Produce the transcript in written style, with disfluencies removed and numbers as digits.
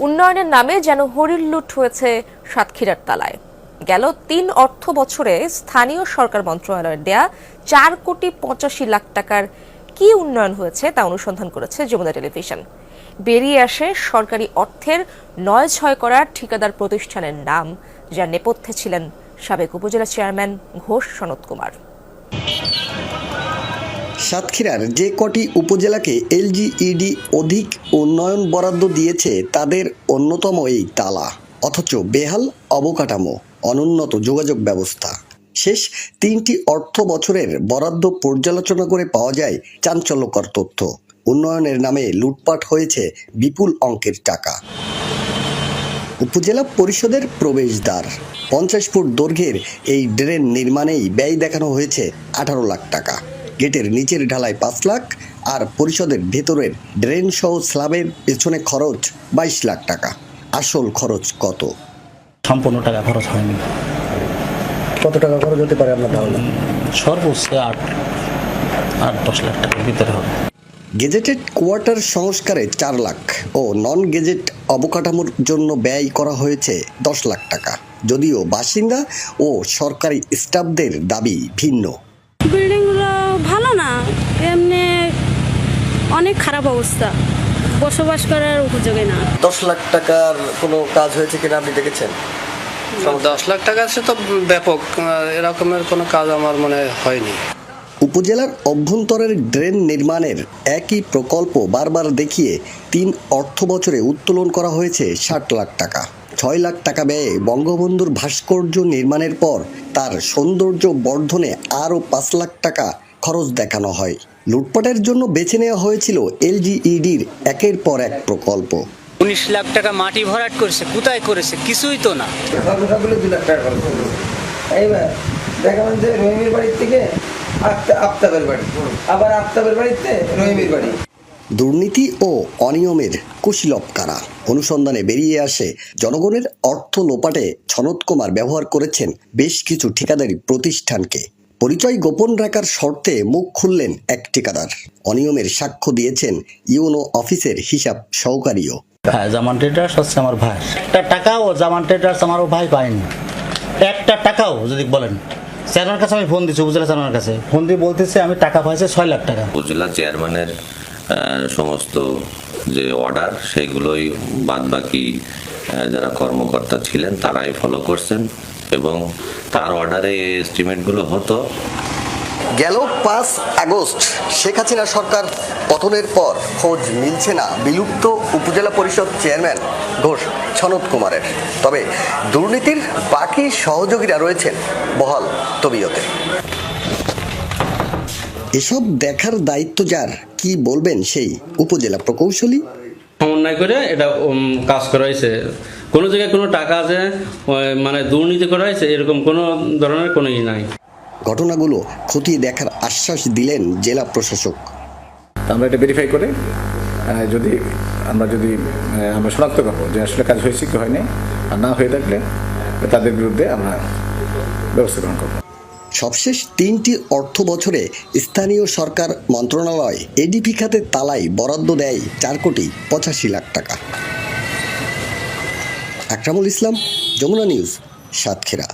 উন্নয়নের নামে যেন হরিণ লুট হয়েছে সাতক্ষীরার তালায়। গেল ৩ অর্থ বছরে স্থানীয় সরকার মন্ত্রণালয়ের দেয়া ৪,৮৫,০০,০০০ টাকার কি উন্নয়ন হয়েছে তা অনুসন্ধান করেছে যমুনা টেলিভিশন। বেরিয়ে আসে সরকারি অর্থের নয়-ছয় করা ঠিকাদার প্রতিষ্ঠানের নাম, যার নেপথ্যে ছিলেন সাবেক উপজেলা চেয়ারম্যান ঘোষ সনৎ কুমার। সাতক্ষীরার যে কটি উপজেলাকে এলজিইডি অধিক উন্নয়ন বরাদ্দ দিয়েছে তাদের অন্যতম এই তালা, অথচ বেহাল অবকাঠামো, অনুন্নত যোগাযোগ ব্যবস্থা। শেষ 3টি অর্থ বছরের বরাদ্দ পর্যালোচনা করে পাওয়া যায় চাঞ্চল্যকর তথ্য। উন্নয়নের নামে লুটপাট হয়েছে বিপুল অঙ্কের টাকা। উপজেলা পরিষদের প্রবেশদ্বার 50 ফুট দৈর্ঘ্যের এই ড্রেন নির্মাণেই ব্যয় দেখানো হয়েছে 18 লাখ টাকা। গেটের নিচের ঢালাই 5 লাখ, আর পরিষদের ভেতরের ড্রেন সহ স্ল্যাবের পেছনে খরচ 22 লাখ টাকা। আসল খরচ কত? সম্পূর্ণ টাকা খরচ হয়নি। কত টাকা খরচ হতে পারে আপনার ধারণা? সর্বোচ্চ 8-10 লাখ টাকার ভিতরে হবে। গেজেটেড কোয়ার্টার সংস্কারে 4 লাখ ও নন গেজেট অবকাঠামোর জন্য ব্যয় করা হয়েছে 10 লাখ টাকা, যদিও বাসিন্দা ও সরকারি স্টাফদের দাবি ভিন্ন। বিল্ডিংগুলো ভালো না, এমনি অনেক খারাপ অবস্থা, বসবাস করার উপযোগী না। 10 লাখ টাকার কোনো কাজ হয়েছে কিনা আপনি দেখেছেন? 10 লাখ টাকা আছে তো ব্যাপক, এরকমের কোনো কাজ আমার মনে হয়নি। উপজেলার অভ্যন্তরের ড্রেন নির্মাণের একই প্রকল্প বারবার দেখিয়ে 3 অর্থ বছরে উত্তোলন করা হয়েছে 60 লাখ টাকা। 6 লাখ টাকা ব্যয়ে বঙ্গবন্ধুর ভাস্কর্য নির্মাণের পর তার সৌন্দর্য বর্ধনে আরও 5 লাখ টাকা খরচ দেখানো হয়। লুটপাটের জন্য বেছে নেওয়া হয়েছিল এলজিইডির একের পর এক প্রকল্প। 19 লাখ টাকা মাটি ভরাট করেছে, কোথায় করেছে? কিছুই তো না। 2 লাখ টাকা খরচ হলো। এইবার দেখাবেন যে রহিমের বাড়ির থেকে আফতাবের বাড়ি, আবার আফতাবের বাড়িতে রহিমের বাড়ি। দুর্নীতি ও অনিয়মের কুশীলব কারা? অনুসন্ধানে বেরিয়ে আসে জনগণের অর্থ লোপাটে সনৎ কুমার ব্যবহার করেছেন বেশ কিছু ঠিকাদারি প্রতিষ্ঠানকে। পরিচয় গোপন রাখার শর্তে মুখ খুললেন এক ঠিকাদার। অনিয়মের সাক্ষ্য দিয়েছেন ইউনো অফিসের হিসাব সহকারীও। হ্যাঁ, জামান ট্রেডার্স হচ্ছে আমার ভাই। একটা টাকাও জামান ট্রেডার্স আমারও ভাই পায়নি। একটা টাকাও যদি বলেন, চেয়ারম্যানের কাছে আমি ফোন দিচ্ছি, উপজেলা চেয়ারম্যানের কাছে ফোন দিয়ে বলতেছে আমি টাকা পাইছি 6 লাখ টাকা। উপজেলা চেয়ারম্যানের সমস্ত যে অর্ডার, সেগুলোই বাদবাকি যারা কর্মকর্তা ছিলেন তারাই ফলো করছেন, এবং তার অর্ডারে এই এস্টিমেটগুলো হতো। গেল 5 আগস্ট শেখ হাসিনা সরকার পতনের পর খোঁজ মিলছে না বিলুপ্ত উপজেলা পরিষদ চেয়ারম্যান ঘোষ সনৎ কুমারের। তবে দুর্নীতির বাকি সহযোগীরা রয়েছেন বহাল তবিয়তে। এসব দেখার দায়িত্ব যার, কি বলবেন সেই উপজেলা প্রকৌশলী? সমন্বয় করে এটা কাজ করা হয়েছে। কোনো জায়গায় কোনো টাকা আছে মানে দুর্নীতি করা হয়েছে এরকম কোনো ধরনের কোনো নাই। ঘটনাগুলো খতিয়ে দেখার আশ্বাস দিলেন জেলা প্রশাসক। আমরা এটা ভেরিফাই করে আমরা শনাক্ত করবো যে আসলে কাজ হয়েছে কি হয়নি, আর না হয়ে থাকলে তাদের বিরুদ্ধে আমরা ব্যবস্থা গ্রহণ করবো। সবশেষ 3টি অর্থ বছরে স্থানীয় সরকার মন্ত্রণালয় এডিপি খাতে তালায় বরাদ্দ দেয় 4,85,00,000 টাকা। আকরামুল ইসলাম, যমুনা নিউজ, সাতক্ষীরা।